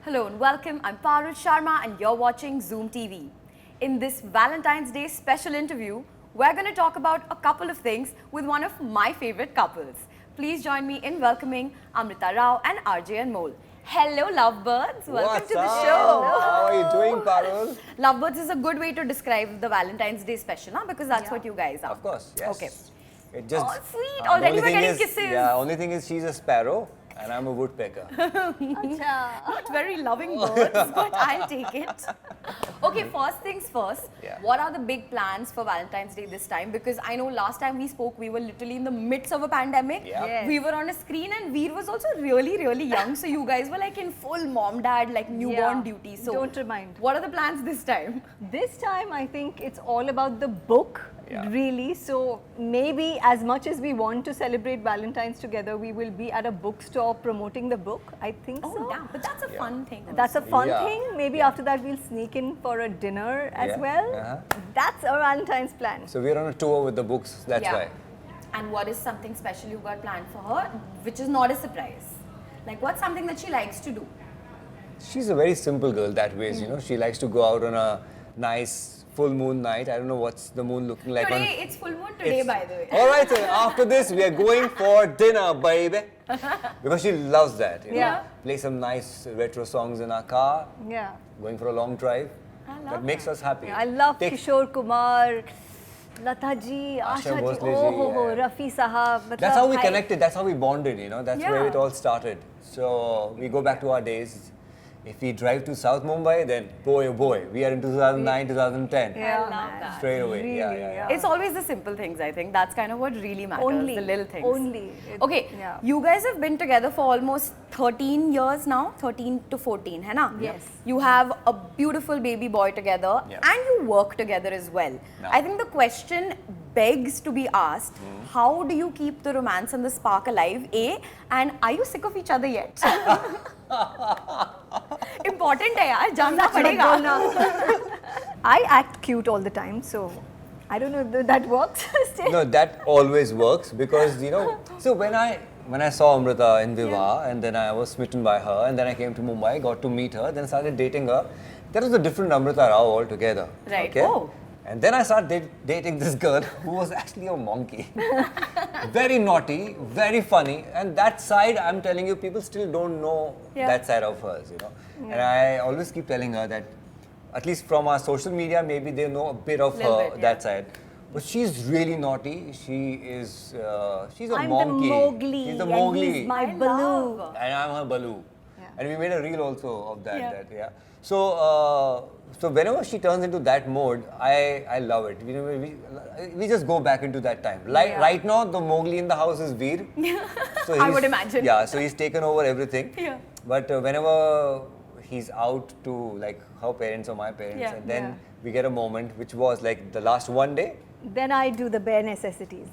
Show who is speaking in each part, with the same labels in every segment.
Speaker 1: Hello and welcome. I'm Parul Sharma and you're watching Zoom TV. In this Valentine's Day special interview, we're going to talk about a couple of things with one of my favorite couples. Please join me in welcoming Amrita Rao and RJ Anmol. Hello, lovebirds. Welcome to the show.
Speaker 2: How are you doing, Parul?
Speaker 1: Lovebirds is a good way to describe the Valentine's Day special, huh? Because that's what you guys are.
Speaker 2: Of course, yes.
Speaker 1: Okay.
Speaker 2: It just,
Speaker 1: Oh, sweet. Already we're getting kisses.
Speaker 2: Yeah, only thing is she's a sparrow and I'm a woodpecker.
Speaker 1: Not very loving birds, but I'll take it. Okay, first things first.
Speaker 2: Yeah.
Speaker 1: What are the big plans for Valentine's Day this time? Because I know last time we spoke, we were literally in the midst of a pandemic.
Speaker 2: Yeah.
Speaker 3: Yes.
Speaker 1: We were on a screen and Veer was also really, really young. So you guys were like in full mom-dad, like newborn duty. So
Speaker 3: don't remind.
Speaker 1: what are the plans this time?
Speaker 3: This time I think it's all about the book,
Speaker 2: Yeah.
Speaker 3: really. So maybe as much as we want to celebrate Valentine's together, we will be at a bookstore promoting the book. I think
Speaker 1: Oh,
Speaker 3: so.
Speaker 1: damn. But that's a fun thing.
Speaker 3: That's a fun
Speaker 2: Yeah.
Speaker 3: thing. Maybe after that we'll sneak in for a dinner as
Speaker 2: Yeah.
Speaker 3: well. That's our Valentine's plan.
Speaker 2: So we're on a tour with the books, that's why.
Speaker 1: And what is something special you got planned for her, which is not a surprise? Like what's something that she likes to do?
Speaker 2: She's a very simple girl that way, you know. She likes to go out on a nice full moon night. I don't know what's the moon looking like.
Speaker 1: Today, it's full moon today,
Speaker 2: It's-
Speaker 1: by the way.
Speaker 2: All right, so after this, we are going for dinner, baby. Because she loves that. You know?
Speaker 3: Yeah.
Speaker 2: Play some nice retro songs in our car,
Speaker 3: Yeah.
Speaker 2: going for a long drive.
Speaker 1: I love
Speaker 2: That makes us happy.
Speaker 3: I love
Speaker 2: Take-
Speaker 3: Kishore Kumar, Lata ji, Asha ji,
Speaker 2: Bhosle ji,
Speaker 3: oh,
Speaker 2: yeah.
Speaker 3: Rafi Sahab.
Speaker 2: That's how we
Speaker 3: I-
Speaker 2: connected, that's how we bonded, you know, that's where
Speaker 1: Yeah.
Speaker 2: it all started. So we go back to our days. If we drive to South Mumbai, then boy oh boy, we are in 2009, 2010.
Speaker 3: Yeah,
Speaker 1: love
Speaker 3: man.
Speaker 1: that.
Speaker 2: Straight away,
Speaker 3: Really,
Speaker 2: yeah.
Speaker 1: It's always the simple things, I think. That's kind of what really matters,
Speaker 3: Only
Speaker 1: the little things.
Speaker 3: Only.
Speaker 1: Okay,
Speaker 3: Yeah.
Speaker 1: you guys have been together for almost 13 years now, 13 to 14, hai na?
Speaker 3: Yes.
Speaker 1: You have a beautiful baby boy together
Speaker 2: Yeah.
Speaker 1: and you work together as well.
Speaker 2: Yeah.
Speaker 1: I think the question begs to be asked, how do you keep the romance and the spark alive, A? And are you sick of each other yet? Important hai yaar, जानना पड़ेगा.
Speaker 3: I act cute all the time, so I don't know if that works. Still.
Speaker 2: No, that always works because, you know, so when I saw Amrita in Viva and then I was smitten by her and then I came to Mumbai, got to meet her, then started dating her. That was a different Amrita Rao altogether.
Speaker 1: Right.
Speaker 2: Okay?
Speaker 1: Oh.
Speaker 2: And then I started dating this girl who was actually a monkey. Very naughty, very funny. And that side, I'm telling you, people still don't know that side of hers, you know. And I always keep telling her that, at least from our social media, maybe they know a bit of
Speaker 1: Little
Speaker 2: her,
Speaker 1: bit,
Speaker 2: that side. But she's really naughty. She is, she's a
Speaker 3: I'm
Speaker 2: monkey.
Speaker 3: the Mowgli.
Speaker 2: She's the
Speaker 3: and
Speaker 2: Mowgli.
Speaker 3: he's my
Speaker 1: I
Speaker 3: Baloo.
Speaker 1: love.
Speaker 2: And I'm her Baloo.
Speaker 3: Yeah.
Speaker 2: And we made a reel also of that.
Speaker 1: Yeah.
Speaker 2: So, so whenever she turns into that mode, I love it. You know, we just go back into that time. Like right now, the Mowgli in the house is Veer. So
Speaker 1: I
Speaker 2: he's-
Speaker 1: would imagine.
Speaker 2: Yeah, so he's taken over everything.
Speaker 1: Yeah.
Speaker 2: But whenever he's out to like her parents or my parents,
Speaker 1: Yeah.
Speaker 2: and then
Speaker 3: Yeah.
Speaker 2: we get a moment which was like the last one day.
Speaker 3: Then I do the bare necessities.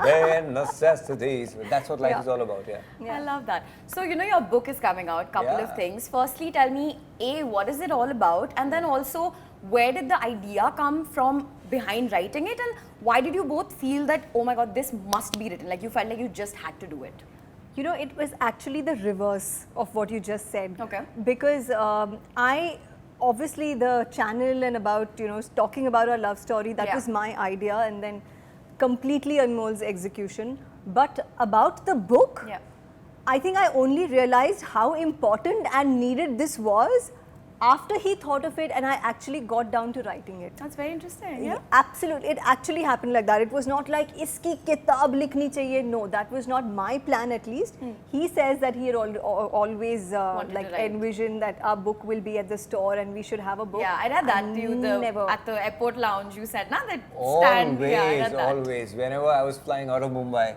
Speaker 2: Bare necessities. That's what life
Speaker 3: Yeah.
Speaker 2: is all about. Yeah.
Speaker 1: I love that. So, you know, your book is coming out, couple of
Speaker 2: Yeah.
Speaker 1: things. Firstly, tell me, A, what is it all about? And then also, where did the idea come from behind writing it? And why did you both feel that, oh my God, this must be written? Like you felt like you just had to do it.
Speaker 3: You know, it was actually the reverse of what you just said.
Speaker 1: Okay.
Speaker 3: Because obviously the channel and about, you know, talking about our love story, that
Speaker 1: Yeah.
Speaker 3: was my idea, and then completely Anmol's execution. But about the book,
Speaker 1: Yeah.
Speaker 3: I think I only realized how important and needed this was after he thought of it and I actually got down to writing it.
Speaker 1: That's very interesting. Yeah.
Speaker 3: Absolutely, it actually happened like that. It was not like iski kitab likhni chahiye. No, that was not my plan at least. He says that he had always
Speaker 1: Wanted to
Speaker 3: like
Speaker 1: write.
Speaker 3: envisioned that our book will be at the store and we should have a book.
Speaker 1: Yeah, I read that to you
Speaker 3: Never.
Speaker 1: at the airport lounge. You said, na, that stand.
Speaker 2: Always,
Speaker 1: Yeah, I read that.
Speaker 2: always. Whenever I was flying out of Mumbai,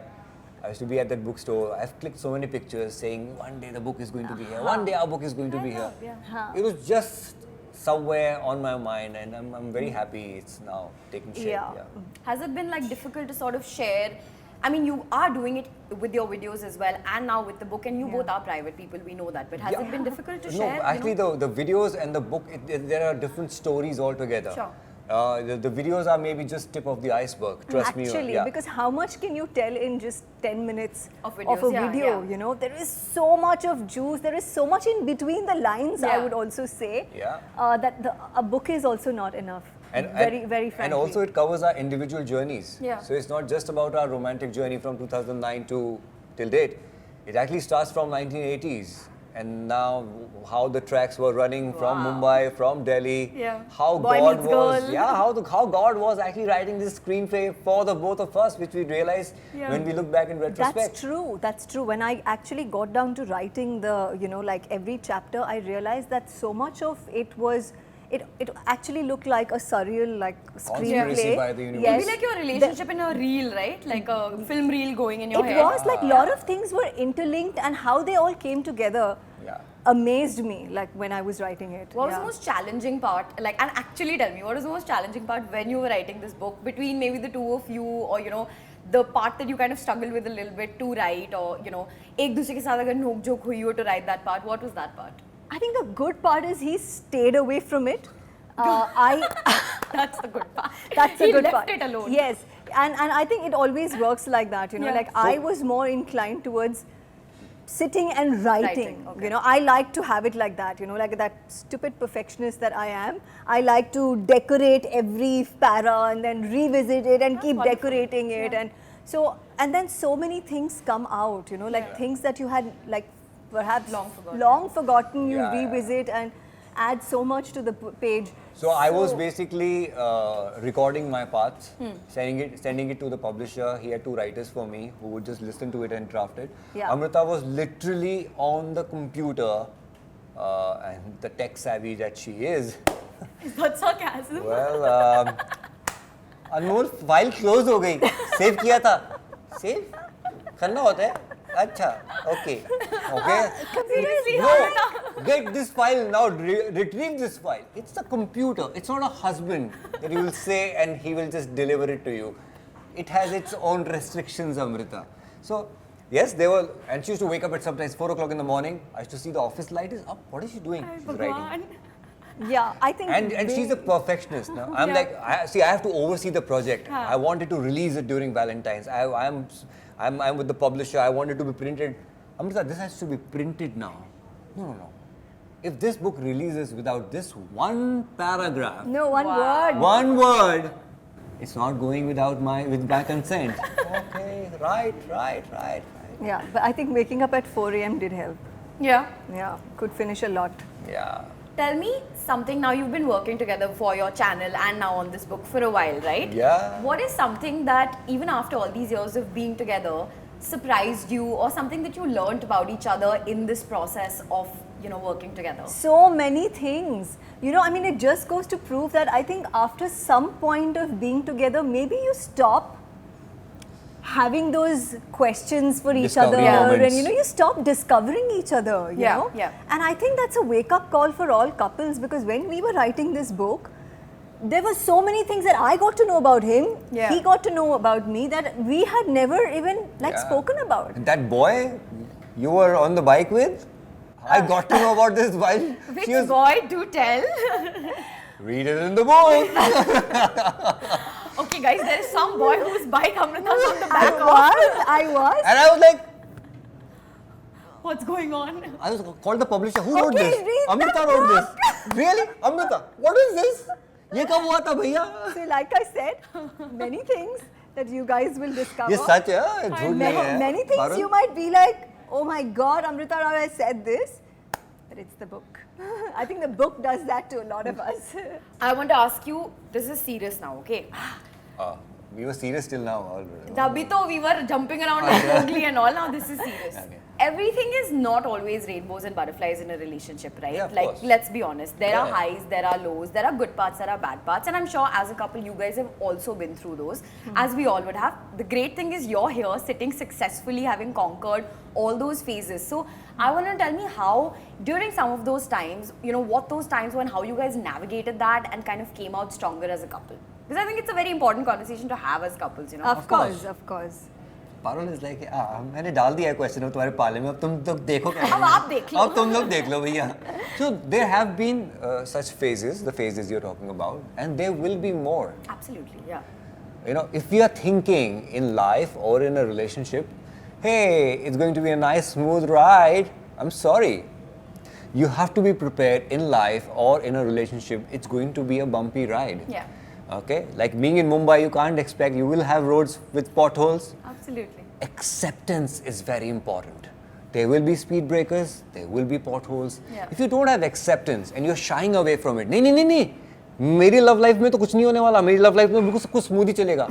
Speaker 2: I used to be at that bookstore. I've clicked so many pictures saying, one day the book is going to be here. One day our book is going to be here.
Speaker 1: Yeah.
Speaker 2: It was just somewhere on my mind, and I'm very happy it's now taking shape.
Speaker 3: Yeah.
Speaker 1: Has it been like difficult to sort of share? I mean, you are doing it with your videos as well, and now with the book, and you both are private people, we know that. But has it been difficult to
Speaker 2: No,
Speaker 1: share?
Speaker 2: actually, the videos and the book, there are different stories altogether.
Speaker 1: Sure.
Speaker 2: The videos are maybe just tip of the iceberg. Trust me.
Speaker 3: Actually,
Speaker 2: Yeah.
Speaker 3: because how much can you tell in just 10 minutes
Speaker 1: Of
Speaker 3: a
Speaker 1: videos, yeah,
Speaker 3: video?
Speaker 1: yeah.
Speaker 3: You know, there is so much of juice. There is so much in between the lines. I
Speaker 1: Yeah.
Speaker 3: would also say
Speaker 2: Yeah.
Speaker 3: that a book is also not enough. Very frankly.
Speaker 2: And also it covers our individual journeys.
Speaker 1: Yeah.
Speaker 2: So it's not just about our romantic journey from 2009 to till date. It actually starts from 1980s. And now how the tracks were running from Mumbai, from Delhi,
Speaker 1: Yeah.
Speaker 2: how
Speaker 1: Boy
Speaker 2: God
Speaker 1: Meets
Speaker 2: was,
Speaker 1: Girl.
Speaker 2: yeah, how God was actually writing this screenplay for the both of us, which we realized
Speaker 1: Yeah.
Speaker 2: when we look back in retrospect.
Speaker 3: That's true. That's true. When I actually got down to writing the, like every chapter, I realized that so much of it was, it actually looked like a surreal, like
Speaker 2: Conspiracy
Speaker 3: screenplay.
Speaker 2: by the universe.
Speaker 1: It'd
Speaker 3: Yes.
Speaker 1: be like your relationship in a reel, right? Like a film reel going in your
Speaker 3: It
Speaker 1: head.
Speaker 3: was like a lot of things were interlinked, and how they all came together
Speaker 2: Yeah.
Speaker 3: amazed me. Like when I was writing it.
Speaker 1: What was
Speaker 3: Yeah.
Speaker 1: the most challenging part? Like, and actually tell me, what was the most challenging part when you were writing this book between maybe the two of you, or the part that you kind of struggled with a little bit to write, or एक दूसरे के साथ अगर नोक झोंक हुई हो to write that part? What was that part?
Speaker 3: I think the good part is he stayed away from it.
Speaker 1: That's the good part.
Speaker 3: That's the
Speaker 1: He
Speaker 3: good
Speaker 1: left
Speaker 3: part.
Speaker 1: it alone.
Speaker 3: Yes, and I think it always works like that.
Speaker 1: Yeah.
Speaker 3: Like I was more inclined towards sitting and writing.
Speaker 1: Okay.
Speaker 3: I like to have it like that. Like that stupid perfectionist that I am. I like to decorate every para and then revisit it and keep
Speaker 1: wonderful.
Speaker 3: decorating it,
Speaker 1: Yeah.
Speaker 3: and then so many things come out. Like things that you had like perhaps
Speaker 1: Long forgotten.
Speaker 3: you
Speaker 2: Yeah, yeah.
Speaker 3: revisit and add so much to the page.
Speaker 2: So I was basically recording my parts, sending it to the publisher. He had two writers for me who would just listen to it and draft it.
Speaker 3: Yeah.
Speaker 2: Amrita was literally on the computer, and the tech savvy that she is.
Speaker 1: Is that sarcasm?
Speaker 2: Well, Anmol file close हो गई, save किया था, save करना होता है, अच्छा, okay.
Speaker 1: Seriously,
Speaker 2: No,
Speaker 1: Amrita.
Speaker 2: get this file now, retrieve this file. It's a computer, it's not a husband that you will say and he will just deliver it to you. It has its own restrictions, Amrita. So, yes, they were, and she used to wake up at sometimes 4 o'clock in the morning. I used to see the office light is up. What is she doing? She's writing.
Speaker 1: Bhagwan.
Speaker 3: Yeah, I think.
Speaker 2: And she's a perfectionist. No? I'm
Speaker 1: Yeah.
Speaker 2: like, I have to oversee the project. I wanted to release it during Valentine's. I'm with the publisher. I want it to be printed. Amrita, this has to be printed now. No. If this book releases without this one paragraph,
Speaker 3: No, one
Speaker 1: Wow.
Speaker 3: word.
Speaker 2: one word, it's not going with my consent. Okay, right.
Speaker 3: Yeah, but I think waking up at 4 a.m. did help.
Speaker 1: Yeah.
Speaker 3: Yeah, could finish a lot.
Speaker 2: Yeah.
Speaker 1: Tell me something. Now you've been working together for your channel and now on this book for a while, right?
Speaker 2: Yeah.
Speaker 1: What is something that even after all these years of being together surprised you, or something that you learnt about each other in this process of working together?
Speaker 3: So many things. It just goes to prove that I think after some point of being together, maybe you stop having those questions for each other,
Speaker 2: Discovery moments.
Speaker 3: and you stop discovering each other. You know?
Speaker 1: Yeah.
Speaker 3: And I think that's a wake-up call for all couples, because when we were writing this book, there were so many things that I got to know about him.
Speaker 1: Yeah.
Speaker 3: He got to know about me that we had never even
Speaker 2: Yeah.
Speaker 3: spoken about.
Speaker 2: And that boy you were on the bike with, I got to know about this while
Speaker 1: Which
Speaker 2: she was.
Speaker 1: boy? Do tell.
Speaker 2: Read it in the book.
Speaker 1: Okay, guys, there is some boy whose bike Amrita's on the back of.
Speaker 3: I was.
Speaker 2: And I was like,
Speaker 1: What's going on?
Speaker 2: I was called the publisher. Who wrote
Speaker 3: Okay,
Speaker 2: this?
Speaker 3: read the
Speaker 2: Amrita wrote this. Really? Amrita, what is this? ये कब हुआ था भैया?
Speaker 3: So like I said, many things that you guys will discover.
Speaker 2: ये सच है, झूठ नहीं है.
Speaker 3: Many things
Speaker 2: Varun?
Speaker 3: you might be like, oh my God, Amrita Rao has said this, but it's the book. I think the book does that to a lot of us.
Speaker 1: I want to ask you, this is serious now, okay?
Speaker 2: We were serious till now. Already.
Speaker 1: Dabhi to we were jumping around like Mowgli and all. Now this is serious.
Speaker 2: Okay.
Speaker 1: Everything is not always rainbows and butterflies in a relationship, right?
Speaker 2: Yeah, of
Speaker 1: like,
Speaker 2: course.
Speaker 1: let's be honest. There are
Speaker 2: Yeah.
Speaker 1: highs, there are lows, there are good parts, there are bad parts. And I'm sure as a couple, you guys have also been through those, as we all would have. The great thing is you're here sitting successfully, having conquered all those phases. So I want to tell me how, during some of those times, what those times were and how you guys navigated that and kind of came out stronger as a couple. Because I think it's a very important conversation to have as couples,
Speaker 3: Of course, of course.
Speaker 2: Parul is like, मैंने डाल दिया है question अब तुम्हारे पाले में अब तुम तो देखो क्या
Speaker 1: अब आप देख लो।
Speaker 2: अब तुम लोग देख लो भैया So there have been such phases, the phases you're talking about, and there will be more.
Speaker 1: Absolutely, yeah.
Speaker 2: You know, if we are thinking in life or in a relationship, hey, it's going to be a nice smooth ride, I'm sorry. You have to be prepared in life or in a relationship, it's going to be a bumpy ride.
Speaker 1: Yeah.
Speaker 2: Okay? Like being in Mumbai, you can't expect, you will have roads with potholes.
Speaker 1: Absolutely.
Speaker 2: Acceptance is very important. There will be speed breakers, there will be potholes.
Speaker 1: Yeah.
Speaker 2: If you don't have acceptance and you're shying away from it, नहीं, मेरी love life में तो कुछ नहीं होने वाला, मेरी love life में बिल्कुल सब कुछ smooth ही चलेगा.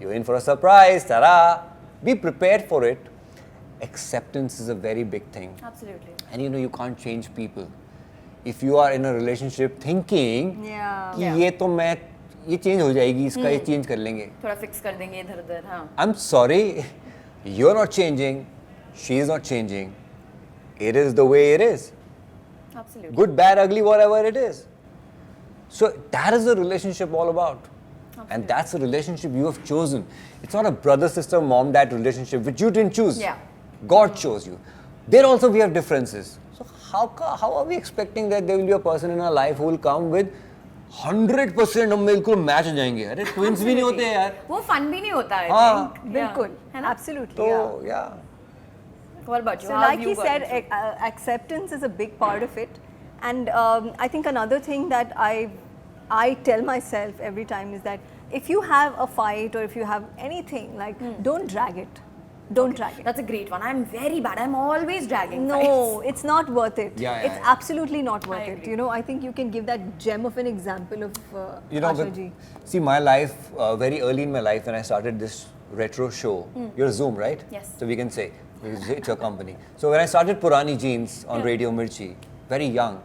Speaker 2: You're in for a surprise, ta-da. Be prepared for it. Acceptance is a very big thing.
Speaker 1: Absolutely.
Speaker 2: And you know, you can't change people. If you are in a relationship thinking कि ये तो मैं ये change हो जाएगी, इसका ये change कर लेंगे.
Speaker 1: थोड़ा fix कर देंगे इधर-उधर, हाँ.
Speaker 2: I'm sorry, you're not changing, she is not changing. It is the way it is.
Speaker 1: Absolutely.
Speaker 2: Good, bad, ugly, whatever it is. So that is the relationship all about.
Speaker 1: Absolutely.
Speaker 2: And that's the relationship you have chosen. It's not a brother, sister, mom, dad relationship which you didn't choose.
Speaker 1: Yeah.
Speaker 2: God chose you. There also we have differences. So how are we expecting that there will be a person in our life who will come with 100% हम बिल्कुल match हो जाएंगे? अरे twins भी नहीं होते यार.
Speaker 1: वो fun भी नहीं होता है.
Speaker 2: हाँ.
Speaker 3: बिल्कुल.
Speaker 1: है ना?
Speaker 3: Absolutely.
Speaker 2: So yeah.
Speaker 1: What about you?
Speaker 3: So
Speaker 1: How
Speaker 3: like
Speaker 1: have you
Speaker 3: he
Speaker 1: got
Speaker 3: said,
Speaker 1: into it?
Speaker 3: acceptance is a big part of it. And I think another thing that I tell myself every time is that if you have a fight or if you have anything, like don't drag it. Don't drag it.
Speaker 1: That's a great one. I'm very bad. I'm always dragging
Speaker 3: No,
Speaker 1: fights.
Speaker 3: it's not worth it.
Speaker 2: Yeah,
Speaker 3: it's
Speaker 2: yeah.
Speaker 3: absolutely not worth
Speaker 1: I
Speaker 3: it.
Speaker 1: agree.
Speaker 3: You know, I think you can give that gem of an example of
Speaker 2: You know,
Speaker 3: Asha ji.
Speaker 2: see my life, very early in my life when I started this retro show, you're Zoom, right?
Speaker 1: Yes.
Speaker 2: So we can say, it's your company. So when I started Purani Jeans on Radio Mirchi, very young,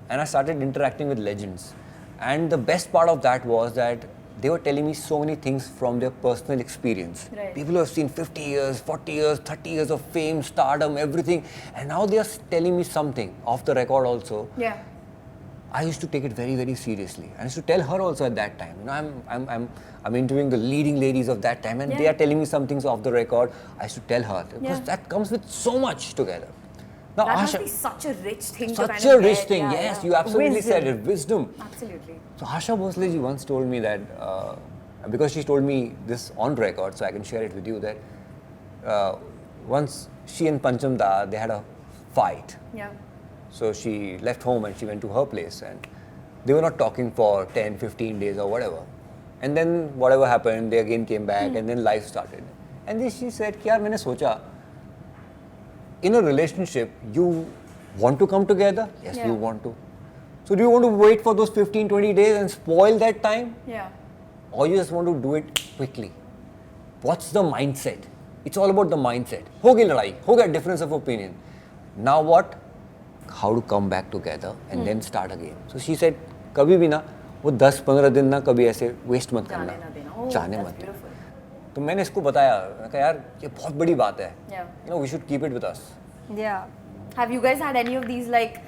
Speaker 2: and I started interacting with legends. And the best part of that was that they were telling me so many things from their personal experience.
Speaker 1: Right.
Speaker 2: People who have seen 50 years, 40 years, 30 years of fame, stardom, everything. And now they are telling me something off the record also.
Speaker 1: Yeah.
Speaker 2: I used to take it very, very seriously. I used to tell her also at that time. You know, I'm interviewing the leading ladies of that time, and they are telling me some things off the record. I used to tell her because that comes with so much together. Now,
Speaker 1: That
Speaker 2: Asha,
Speaker 1: must be such a rich thing to
Speaker 2: such
Speaker 1: kind
Speaker 2: a
Speaker 1: of
Speaker 2: rich
Speaker 1: get.
Speaker 2: thing.
Speaker 1: Yeah,
Speaker 2: Yes,
Speaker 1: yeah.
Speaker 2: you absolutely
Speaker 3: Wisdom.
Speaker 2: said it. Wisdom.
Speaker 1: Absolutely.
Speaker 2: So Asha Bhosle ji once told me that because she told me this on record, so I can share it with you that once she and Pancham Da, they had a fight.
Speaker 1: Yeah.
Speaker 2: So she left home and she went to her place and they were not talking for 10, 15 days or whatever. And then whatever happened, they again came back and then life started. And then she said, yaar, maine socha, in a relationship, you want to come together? Yes,
Speaker 1: Yeah.
Speaker 2: you want to. So do you want to wait for those 15, 20 days and spoil that time?
Speaker 1: Yeah.
Speaker 2: Or you just want to do it quickly? What's the mindset? It's all about the mindset. हो गई लड़ाई, हो गया difference of opinion. Now what? How to come back together and then start again. So she said, कभी भी ना वो 10-15 दिन ना कभी ऐसे waste मत करना,
Speaker 1: जाने ना देना. Oh,
Speaker 2: जाने
Speaker 1: that's
Speaker 2: मत देना.
Speaker 1: beautiful.
Speaker 2: तो मैंने इसको बताया, मैं कहा यार ये बहुत बड़ी बात है.
Speaker 1: Yeah.
Speaker 2: You know, we should keep it with us.
Speaker 3: Yeah.
Speaker 1: Have you guys had any of these like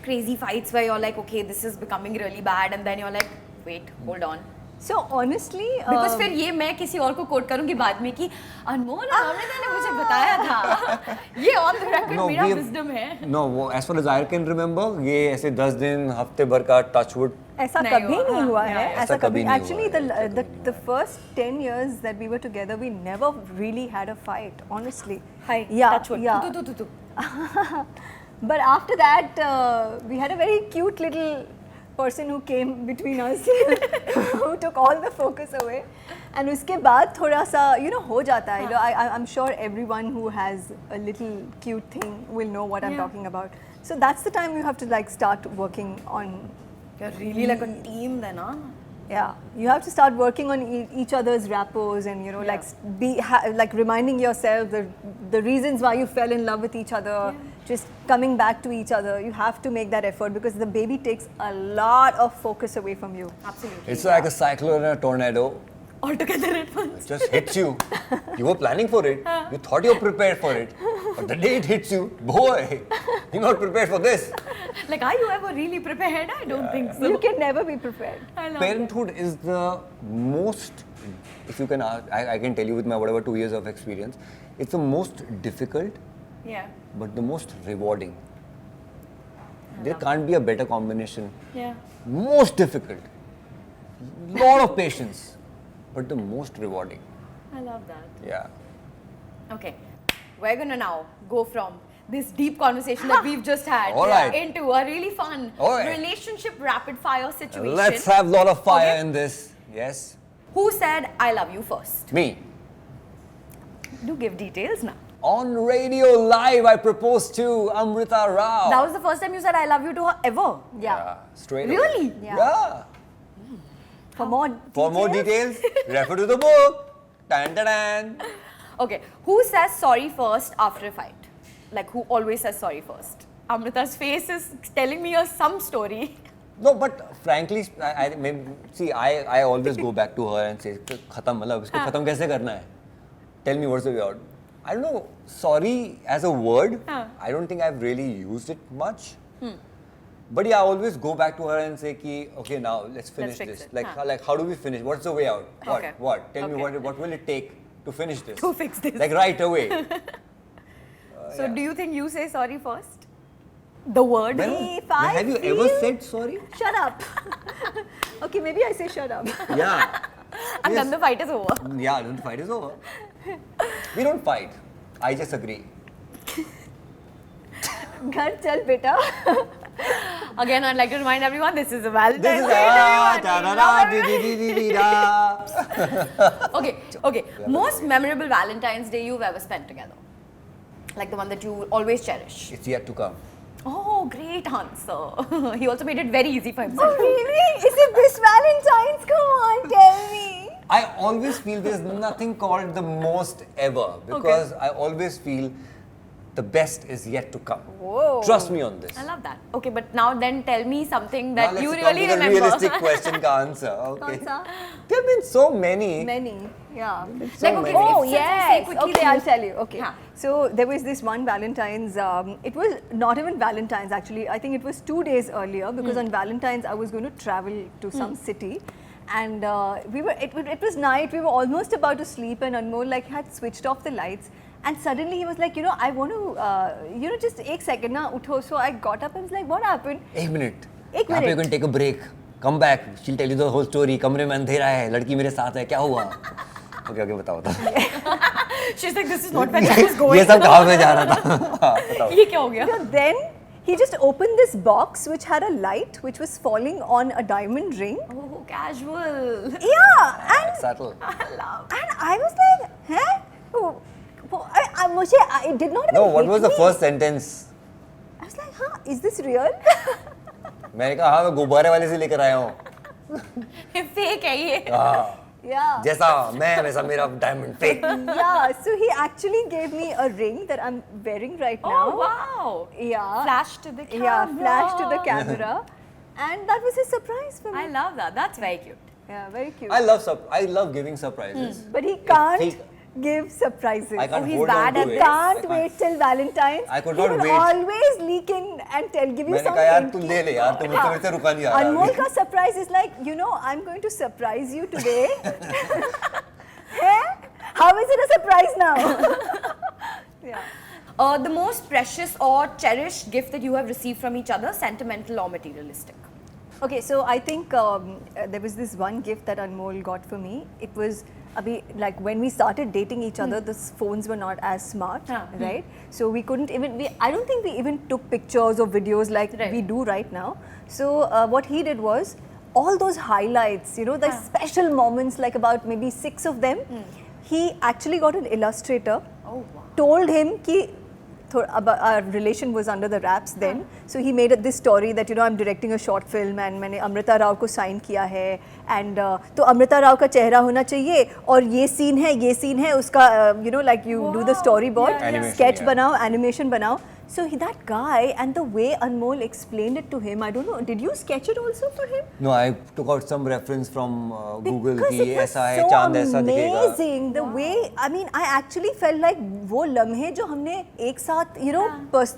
Speaker 1: crazy fights where you're like, okay, this is becoming really bad, and then you're like, wait, hold on.
Speaker 3: So honestly,
Speaker 1: Because फिर ये मैं किसी और को coat करूँगी बाद में कि अनमोल और अमृता ने मुझे बताया था. ये on the record मेरा
Speaker 2: we have-
Speaker 1: wisdom है.
Speaker 2: No, as far as I can remember, ये ऐसे 10 दिन, हफ्ते भर का touch wood.
Speaker 3: ऐसा
Speaker 1: नहीं
Speaker 3: कभी
Speaker 1: हुआ,
Speaker 3: नहीं
Speaker 1: हाँ,
Speaker 3: हुआ
Speaker 1: yeah,
Speaker 3: है.
Speaker 1: yeah.
Speaker 3: ऐसा
Speaker 2: कभी
Speaker 3: कभी
Speaker 2: नहीं
Speaker 3: actually
Speaker 2: हुआ है, ऐसा कभी नहीं
Speaker 3: the
Speaker 2: हुआ है.
Speaker 3: first 10 years that we were together, we never really had a fight. Honestly.
Speaker 1: Hi,
Speaker 3: Yeah.
Speaker 1: touch wood.
Speaker 3: Yeah.
Speaker 1: Tu.
Speaker 3: But after that, we had a very cute little person who came between us, who took all the focus away. And उसके बाद थोड़ा सा, you know, हो जाता है. You know, I'm sure everyone who has a little cute thing will know what I'm
Speaker 1: Yeah.
Speaker 3: talking about. So that's the time you have to like start working on.
Speaker 1: You're really like a team then, huh?
Speaker 3: Yeah, you have to start working on each other's rappos and, you know,
Speaker 1: Yeah.
Speaker 3: like like reminding yourself the reasons why you fell in love with each other, just coming back to each other. You have to make that effort because the baby takes a lot of focus away from you.
Speaker 1: Absolutely.
Speaker 2: It's like a cyclone and a tornado.
Speaker 1: All together at once.
Speaker 2: It just hits you. You were planning for it. You thought you were prepared for it. But the day it hits you, boy, you're not prepared for this.
Speaker 1: Like, are you ever really prepared? I don't think so.
Speaker 3: You can never be prepared.
Speaker 1: I love
Speaker 2: Parenthood is the most, if you can ask, I can tell you with my whatever 2 years of experience, it's the most difficult
Speaker 1: that. Yeah.
Speaker 2: but the most rewarding. There can't be a better combination.
Speaker 1: Yeah.
Speaker 2: Most difficult. Lot of patience, but the most rewarding.
Speaker 1: I love that.
Speaker 2: Yeah.
Speaker 1: Okay, we're gonna now go from this deep conversation that we've just had
Speaker 2: All right.
Speaker 1: into a really fun
Speaker 2: All right.
Speaker 1: relationship rapid fire situation.
Speaker 2: Let's have a lot of fire
Speaker 1: Okay.
Speaker 2: in this. Yes.
Speaker 1: Who said I love you first?
Speaker 2: Me.
Speaker 1: Do give details now.
Speaker 2: On radio live, I proposed to Amrita Rao.
Speaker 1: That was the first time you said I love you to her ever.
Speaker 3: Yeah.
Speaker 2: Straight
Speaker 1: Really?
Speaker 2: away.
Speaker 3: Yeah.
Speaker 2: Yeah.
Speaker 3: For more
Speaker 2: Details, refer to the book. Tan tan tan.
Speaker 1: Okay, who says sorry first after a fight? Like who always says sorry first? Amrita's face is telling me some story.
Speaker 2: No, but frankly, I always go back to her and say, "Khatam, मतलब इसको खत्म कैसे करना है? Tell me what's the way out." I don't know. Sorry as a word, I don't think I've really used it much. But yeah, I always go back to her and say, "Okay, now let's finish
Speaker 1: fix
Speaker 2: this.
Speaker 1: it.
Speaker 2: Like, how do we finish? What's the way out?
Speaker 1: Okay.
Speaker 2: What? Tell me
Speaker 1: Okay.
Speaker 2: what will it take to finish this?
Speaker 1: To fix this.
Speaker 2: Like right away."
Speaker 1: So
Speaker 2: yeah.
Speaker 1: do you think you say sorry first? The word?
Speaker 3: If I
Speaker 2: have you ever
Speaker 3: feel-
Speaker 2: said sorry?
Speaker 3: Shut up. Okay, maybe I say shut up.
Speaker 2: Yeah.
Speaker 1: And then the fight is over.
Speaker 2: Yeah, then the fight is over. We don't fight. I just agree.
Speaker 3: Ghar chal beta.
Speaker 1: Again, I'd like to remind everyone this is a
Speaker 2: This
Speaker 1: Valentine's
Speaker 2: is
Speaker 1: Day.
Speaker 2: a
Speaker 1: Okay. Most memorable Valentine's Day you've ever spent together? Like the one that you always cherish.
Speaker 2: It's yet to come.
Speaker 1: Oh, great answer. He also made it very easy for
Speaker 3: Oh,
Speaker 1: himself.
Speaker 3: really? Is it this Valentine's? Come on, tell me.
Speaker 2: I always feel there's nothing called the most ever because I always feel the best is yet to come.
Speaker 3: Whoa.
Speaker 2: Trust me on this.
Speaker 1: I love that. Okay, but now then tell me something that
Speaker 2: Now
Speaker 1: you
Speaker 2: let's come
Speaker 1: really
Speaker 2: to the
Speaker 1: remember.
Speaker 2: realistic question ka answer. Okay.
Speaker 3: Kaun sa?
Speaker 2: There have been so many.
Speaker 3: Many, yeah.
Speaker 2: So
Speaker 1: Like, okay,
Speaker 2: many.
Speaker 3: Oh,
Speaker 1: If-
Speaker 3: yes.
Speaker 1: say quickly
Speaker 3: Okay,
Speaker 1: to
Speaker 3: I'll
Speaker 1: you.
Speaker 3: tell you. Okay.
Speaker 1: Yeah.
Speaker 3: So there was this one Valentine's. It was not even Valentine's actually. I think it was 2 days earlier because on Valentine's I was going to travel to some city, and we were. It was night. We were almost about to sleep, and Anmol like had switched off the lights. And suddenly he was like, I want to, just एक second na utho. So I got up and was like, what happened?
Speaker 2: एक minute.
Speaker 3: एक
Speaker 2: यहाँ पे you
Speaker 3: minute.
Speaker 2: can take a break. Come back. She'll tell you the whole story. कमरे में अंधेरा है. लड़की मेरे साथ है. क्या हुआ? Okay, बताओ.
Speaker 1: She's like, this is not where this is going.
Speaker 2: ये सब कहाँ पे जा रहा था? बताओ.
Speaker 1: ये क्या हो गया?
Speaker 3: So then he just opened this box which had a light which was falling on a diamond ring.
Speaker 1: Oh, casual.
Speaker 3: Yeah, and
Speaker 2: Subtle.
Speaker 3: I was like, huh? Oh, I did not even
Speaker 2: No, what
Speaker 3: hit
Speaker 2: was the
Speaker 3: me.
Speaker 2: first sentence?
Speaker 3: I was like, huh? Is this real?
Speaker 2: मैंने कहा हाँ मैं गुब्बारे वाले से लेकर आया हूँ.
Speaker 1: Fake है ये.
Speaker 3: Yeah.
Speaker 2: जैसा मैं वैसा मेरा diamond fake.
Speaker 3: Yeah, so he actually gave me a ring that I'm wearing right now.
Speaker 1: Oh, wow.
Speaker 3: Yeah.
Speaker 1: Flash to the camera.
Speaker 3: Yeah, flash to the camera. And that was a surprise for me.
Speaker 1: I love that. That's very cute.
Speaker 3: Yeah, very cute.
Speaker 2: I love giving surprises.
Speaker 3: But he can't
Speaker 2: he-
Speaker 3: give surprises.
Speaker 2: I can't
Speaker 1: he's
Speaker 2: hold
Speaker 1: bad
Speaker 2: on
Speaker 1: at
Speaker 2: to
Speaker 1: this.
Speaker 2: it.
Speaker 3: Can't wait till Valentine's.
Speaker 2: I could
Speaker 3: He
Speaker 2: not
Speaker 3: will
Speaker 2: wait.
Speaker 3: always leak in and give you
Speaker 2: मैंने
Speaker 3: something.
Speaker 2: कहा यार तू ले ले यार तू मुझसे मेरे से रुका नहीं आ
Speaker 3: Anmol
Speaker 2: रहा.
Speaker 3: ka surprise is like, I'm going to surprise you today. Hey? How is it a surprise now? Yeah.
Speaker 1: The most precious or cherished gift that you have received from each other, sentimental or materialistic?
Speaker 3: Okay, so I think there was this one gift that Anmol got for me. It was like when we started dating each other, the phones were not as smart, right? So we couldn't even. I don't think we even took pictures or videos like we do right now. So what he did was all those highlights, the special moments, like about maybe 6 of them. He actually got an illustrator.
Speaker 1: Oh, wow.
Speaker 3: Told him कि our relation was under the wraps then. So he made this story that I'm directing a short film and मैंने Amrita Rao को sign किया है and तो Amrita Rao का चेहरा होना चाहिए और ये scene है उसका like you do the storyboard,
Speaker 2: Animation,
Speaker 3: sketch
Speaker 2: yeah.
Speaker 3: बनाओ, animation बनाओ. So that guy and the way Anmol explained it to him, I don't know, did you sketch it also for him?
Speaker 2: No, I took out some reference from Google
Speaker 3: Because
Speaker 2: कि
Speaker 3: it was
Speaker 2: ऐसा है
Speaker 3: so
Speaker 2: चांद ऐसा दिखेगा.
Speaker 3: amazing the way. I mean, I actually felt like वो लम्हे जो हमने एक साथ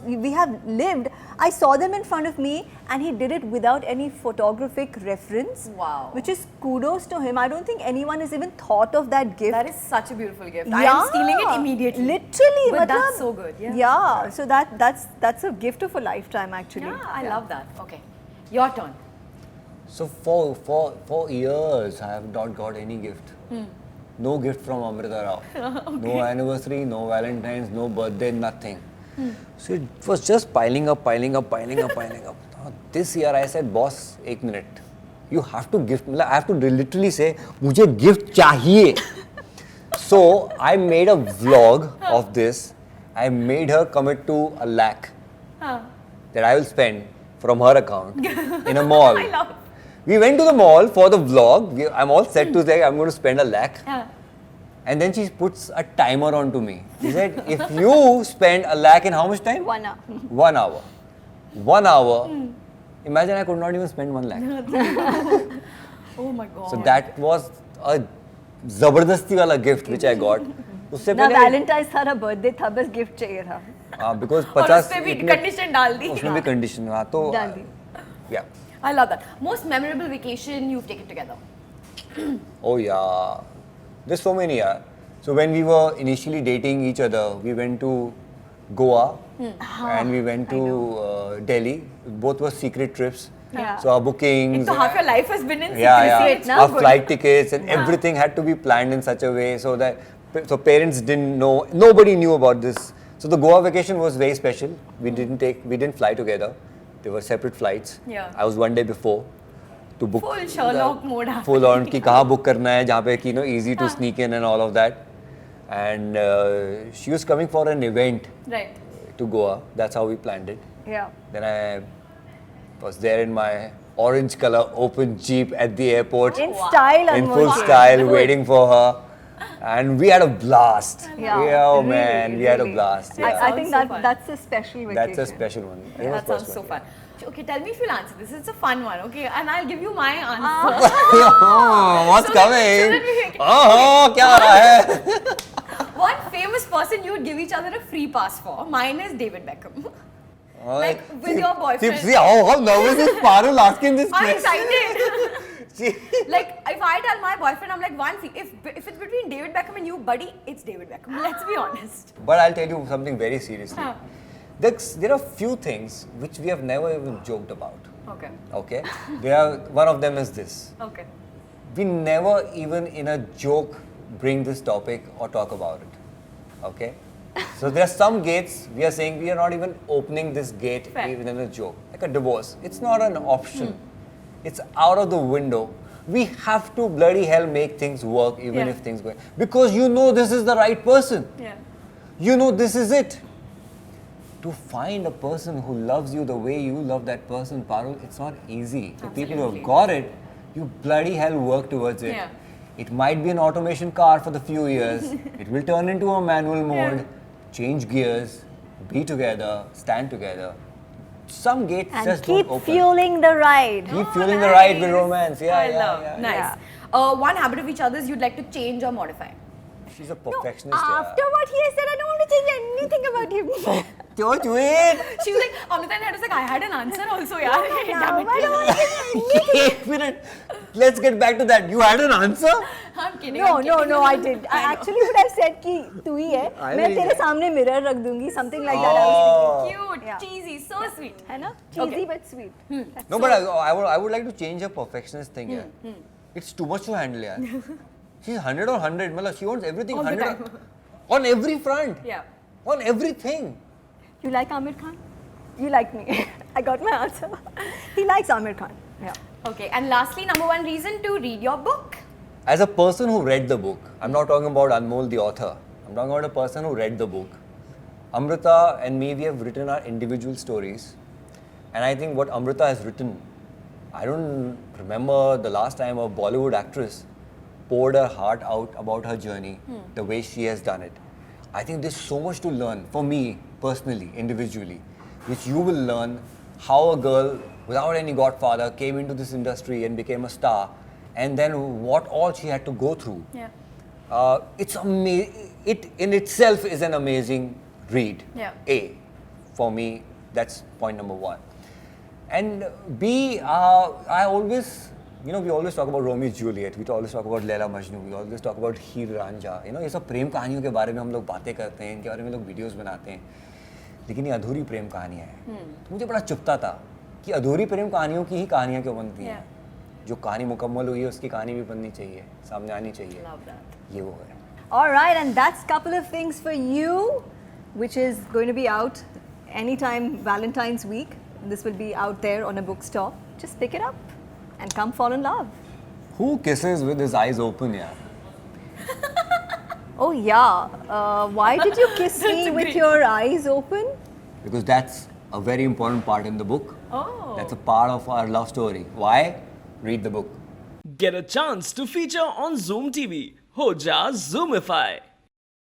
Speaker 3: we have lived. I saw them in front of me, and he did it without any photographic reference.
Speaker 1: Wow.
Speaker 3: Which is kudos to him. I don't think anyone has even thought of that gift.
Speaker 1: That is such a beautiful gift. I am stealing it immediately.
Speaker 3: Literally,
Speaker 1: But
Speaker 3: matlab,
Speaker 1: that's so good. Yeah.
Speaker 3: Yeah. So that's a gift of a lifetime actually.
Speaker 1: Yeah, I love that. Okay, your turn.
Speaker 2: So for years, I have not got any gift. No gift from Amrita Rao. No anniversary, no Valentine's, no birthday, nothing. So it was just piling up. Now, this year I said, boss, 1 minute. You have to gift. I have to literally say, मुझे gift चाहिए. So I made a vlog of this. I made her commit to 1 lakh that I will spend from her account in a mall.
Speaker 1: I love it.
Speaker 2: We went to the mall for the vlog. I'm all set to say I'm going to spend 1 lakh. And then she puts a timer onto me. She said, if you spend 1 lakh in how much time?
Speaker 3: 1 hour.
Speaker 2: 1 hour. 1 hour. Imagine I could not even spend 1 lakh.
Speaker 1: Oh my God.
Speaker 2: So that was a zabardasti wala gift which I got. उससे
Speaker 3: ना
Speaker 2: पहले
Speaker 3: Valentine's था ना birthday था बस gift चाहिए था.
Speaker 2: because
Speaker 1: और
Speaker 2: 50
Speaker 1: उसपे भी
Speaker 2: इतने-
Speaker 1: condition डाल दी.
Speaker 2: उसमें भी condition हाँ तो
Speaker 3: डाल दी.
Speaker 2: yeah.
Speaker 1: I love that. Most memorable vacation you've taken together?
Speaker 2: Oh yeah, there's so many. Yeah. So when we were initially dating each other, we went to Goa and we went to Delhi. Both were secret trips.
Speaker 3: Yeah.
Speaker 2: So our bookings,
Speaker 1: So half your life has been in secrecy.
Speaker 2: yeah,
Speaker 1: It's
Speaker 3: now
Speaker 2: our
Speaker 3: good.
Speaker 2: flight tickets and everything had to be planned in such a way so that parents didn't know, nobody knew about this. So the Goa vacation was very special. We didn't fly together. There were separate flights.
Speaker 1: Yeah.
Speaker 2: I was one day before to book.
Speaker 1: Full Sherlock mode happening.
Speaker 2: Full on कि कहाँ book करना है जहाँ पे कि easy to sneak in and all of that. And she was coming for an event
Speaker 1: Right.
Speaker 2: to Goa. That's how we planned it.
Speaker 3: Yeah.
Speaker 2: Then I was there in my orange color open Jeep at the airport.
Speaker 3: In style,
Speaker 2: In
Speaker 3: Anmol
Speaker 2: full
Speaker 3: ji.
Speaker 2: style,
Speaker 3: Good.
Speaker 2: waiting for her. And we had a blast.
Speaker 3: Yeah,
Speaker 2: oh
Speaker 3: really,
Speaker 2: man, we had a
Speaker 3: really.
Speaker 2: blast.
Speaker 1: Yeah.
Speaker 2: Yeah.
Speaker 3: I think
Speaker 1: Sounds so fun.
Speaker 3: that's a special vacation.
Speaker 2: That's a special one. It was
Speaker 1: That sounds
Speaker 2: first
Speaker 1: so
Speaker 2: one,
Speaker 1: fun. Okay, tell me if you'll answer this. It's a fun one, okay? And I'll give you my answer.
Speaker 2: yeah. Oh, what's
Speaker 1: So that
Speaker 2: coming?
Speaker 1: we-
Speaker 2: Oh, क्या हो रहा है?
Speaker 1: One famous person you would give each other a free pass for. Mine is David Beckham. Like with your boyfriend.
Speaker 2: See how nervous is Parul asking this
Speaker 1: I'm
Speaker 2: question.
Speaker 1: excited.
Speaker 2: See,
Speaker 1: Like if I tell my boyfriend, I'm like if it's between David Beckham and you, buddy, it's David Beckham. Let's be honest.
Speaker 2: but I'll tell you something very seriously.
Speaker 1: Huh.
Speaker 2: There are few things which we have never even joked about.
Speaker 1: Okay.
Speaker 2: Okay, one of them is this.
Speaker 1: Okay.
Speaker 2: We never even in a joke bring this topic or talk about it. Okay, so there are some gates we are saying we are not even opening this gate
Speaker 1: Fair.
Speaker 2: even in a joke, like a divorce. It's not an option. It's out of the window. We have to bloody hell make things work even
Speaker 1: Yeah.
Speaker 2: if things go because you know this is the right person.
Speaker 1: Yeah.
Speaker 2: You know this is it. To find a person who loves you the way you love that person, Parul, it's not easy. The people who
Speaker 1: Absolutely.
Speaker 2: have got it, you bloody hell work towards it.
Speaker 1: Yeah.
Speaker 2: It might be an automation car for the few years. It will turn into a manual mode, change gears, be together, stand together. Some gates
Speaker 3: And
Speaker 2: just
Speaker 3: keep
Speaker 2: don't open.
Speaker 3: fueling the ride.
Speaker 2: Keep fueling the ride with romance. Yeah,
Speaker 1: I
Speaker 2: yeah,
Speaker 1: love.
Speaker 2: yeah.
Speaker 1: Nice.
Speaker 3: Yeah.
Speaker 1: One habit of each other's you'd like to change or modify.
Speaker 2: She's a
Speaker 3: No,
Speaker 2: perfectionist.
Speaker 3: after what he has said, I don't want to change anything about him.
Speaker 2: Don't wait.
Speaker 1: She was like, Amrita and I was like, I had an answer also, yaar.
Speaker 3: No,
Speaker 1: Damn it.
Speaker 3: I don't want to change anything.
Speaker 2: 1 minute. Let's get back to that. You had an answer?
Speaker 1: I'm kidding.
Speaker 3: No,
Speaker 1: I'm
Speaker 3: no,
Speaker 1: kidding.
Speaker 3: no, I did. I
Speaker 1: know.
Speaker 3: actually would have said कि तू ही है.
Speaker 2: I
Speaker 3: मैं
Speaker 2: will,
Speaker 3: तेरे
Speaker 2: yeah.
Speaker 3: सामने mirror रख दूंगी. Something like that. I was
Speaker 1: Cute,
Speaker 3: Yeah.
Speaker 1: cheesy, so sweet.
Speaker 3: thinking. है ना?
Speaker 1: Okay.
Speaker 3: Cheesy but sweet.
Speaker 2: No, but I would like to change her perfectionist thing here. It's too much to handle, yaar. She's 100 on 100. Malab, she wants everything
Speaker 1: All the
Speaker 2: 100
Speaker 1: time.
Speaker 2: on every front.
Speaker 1: Yeah.
Speaker 2: On everything.
Speaker 3: You like Amir Khan? You like me. I got my answer. He likes Amir Khan. Yeah.
Speaker 1: Okay, and lastly, number one reason to read your book.
Speaker 2: As a person who read the book, I'm not talking about Anmol the author. I'm talking about a person who read the book. Amrita and me, we have written our individual stories. And I think what Amrita has written, I don't remember the last time a Bollywood actress poured her heart out about her journey the way she has done it. I think there's so much to learn for me personally, individually, which you will learn how a girl without any godfather came into this industry and became a star, and then what all she had to go through.
Speaker 1: Yeah.
Speaker 2: It in itself is an amazing read.
Speaker 1: Yeah.
Speaker 2: A, for me, that's point number one. And B, I always, we always talk about Romeo and Juliet. We always talk about Laila Majnu. We always talk about Heer Ranjha. ये सब प्रेम कहानियों के बारे में हम लोग बातें करते हैं, इनके बारे में लोग वीडियोस बनाते हैं. लेकिन ये अधूरी प्रेम कहानियाँ हैं। तो मुझे बड़ा चुभता था कि अधूरी प्रेम कहानियों की ही कहानियाँ क्यों बनती हैं। जो कहानी मुकम्मल हुई है उसकी कहानी भी बननी चाहिए, सामने आनी चाहिए। ये वो है।
Speaker 3: All right, and that's couple of things for you, which is going to be out anytime Valentine's week. This will be out there on a bookstore. Just pick it up and come fall in love.
Speaker 2: Who kisses with his eyes open, yeah?
Speaker 3: Oh yeah, why did you kiss me with your eyes open?
Speaker 2: Because that's a very important part in the book.
Speaker 1: Oh.
Speaker 2: That's a part of our love story. Why? Read the book.
Speaker 4: Get a chance to feature on Zoom TV. Ho ja Zoomify.